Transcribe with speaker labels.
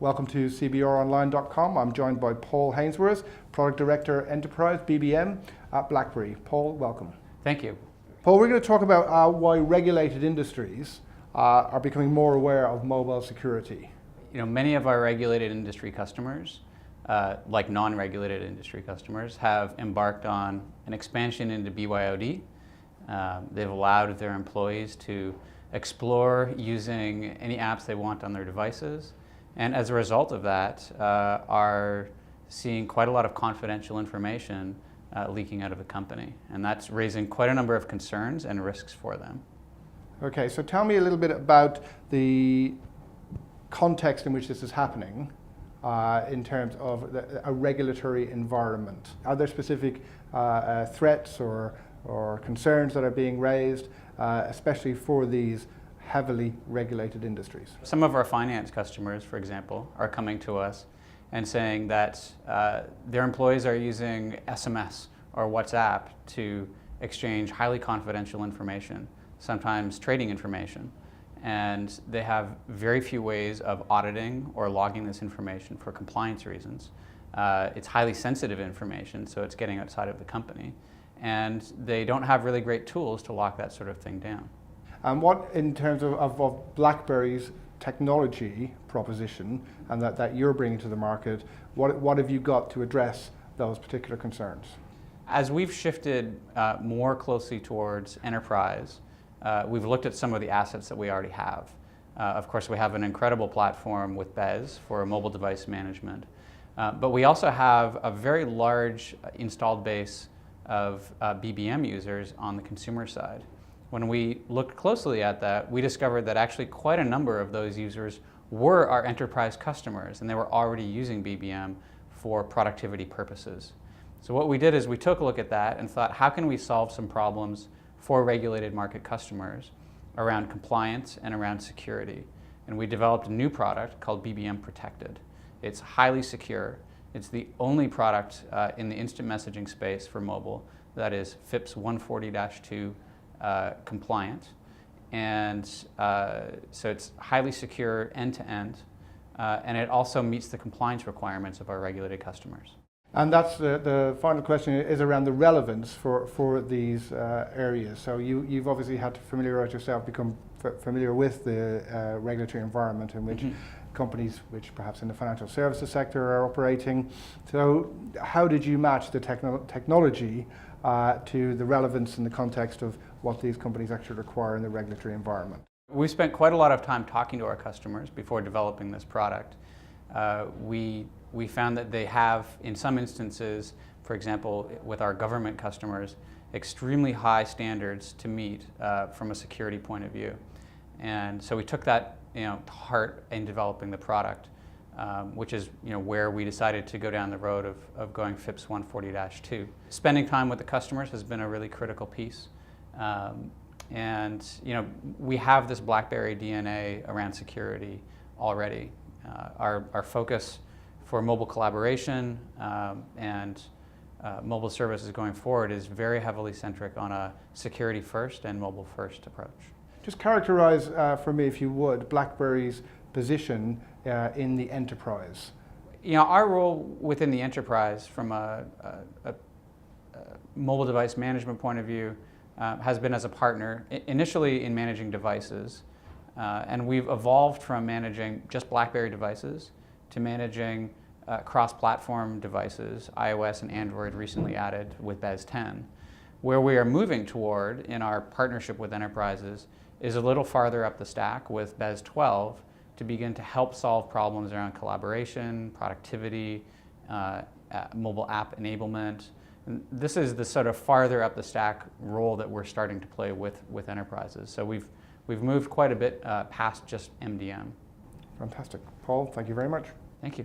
Speaker 1: Welcome to CBROnline.com. I'm joined by Paul Hainsworth, Product Director Enterprise, BBM at Blackberry. Paul, welcome.
Speaker 2: Thank you.
Speaker 1: Paul, we're going to talk about why regulated industries are becoming more aware of mobile security.
Speaker 2: Many of our regulated industry customers, like non-regulated industry customers, have embarked on an expansion into BYOD. They've allowed their employees to explore using any apps they want on their devices, and as a result of that, are seeing quite a lot of confidential information leaking out of the company, and that's raising quite a number of concerns and risks for them.
Speaker 1: Okay, so tell me a little bit about the context in which this is happening in terms of a regulatory environment. Are there specific threats or concerns that are being raised, especially for these heavily regulated industries?
Speaker 2: Some of our finance customers, for example, are coming to us and saying that their employees are using SMS or WhatsApp to exchange highly confidential information, sometimes trading information, and they have very few ways of auditing or logging this information for compliance reasons. It's highly sensitive information, so it's getting outside of the company, and they don't have really great tools to lock that sort of thing down.
Speaker 1: And what, in terms of BlackBerry's technology proposition and that you're bringing to the market, what have you got to address those particular concerns?
Speaker 2: As we've shifted more closely towards enterprise, we've looked at some of the assets that we already have. Of course, we have an incredible platform with BES for mobile device management, but we also have a very large installed base of BBM users on the consumer side. When we looked closely at that, we discovered that actually quite a number of those users were our enterprise customers, and they were already using BBM for productivity purposes. So what we did is we took a look at that and thought, how can we solve some problems for regulated market customers around compliance and around security? And we developed a new product called BBM Protected. It's highly secure. It's the only product in the instant messaging space for mobile that is FIPS 140-2 compliant. And so it's highly secure end-to-end, and it also meets the compliance requirements of our regulated customers.
Speaker 1: And that's the final question is around the relevance for these areas. So you've obviously had to familiarize yourself, become familiar with the regulatory environment in which companies, which perhaps in the financial services sector, are operating. So how did you match the technology to the relevance in the context of what these companies actually require in the regulatory environment?
Speaker 2: We spent quite a lot of time talking to our customers before developing this product. We found that they have, in some instances, for example, with our government customers, extremely high standards to meet from a security point of view. And so we took that to heart in developing the product, which is where we decided to go down the road of going FIPS 140-2. Spending time with the customers has been a really critical piece. And we have this BlackBerry DNA around security already. Our focus for mobile collaboration and mobile services going forward is very heavily centric on a security first and mobile first approach.
Speaker 1: Just characterize for me, if you would, BlackBerry's position in the enterprise.
Speaker 2: Our role within the enterprise from a mobile device management point of view has been as a partner, initially in managing devices, and we've evolved from managing just BlackBerry devices to managing cross-platform devices, iOS and Android recently added with BES 10. Where we are moving toward in our partnership with enterprises is a little farther up the stack with BES 12 to begin to help solve problems around collaboration, productivity, mobile app enablement. And this is the sort of farther up the stack role that we're starting to play with enterprises. So we've moved quite a bit past just MDM.
Speaker 1: Fantastic. Paul, thank you very much.
Speaker 2: Thank you.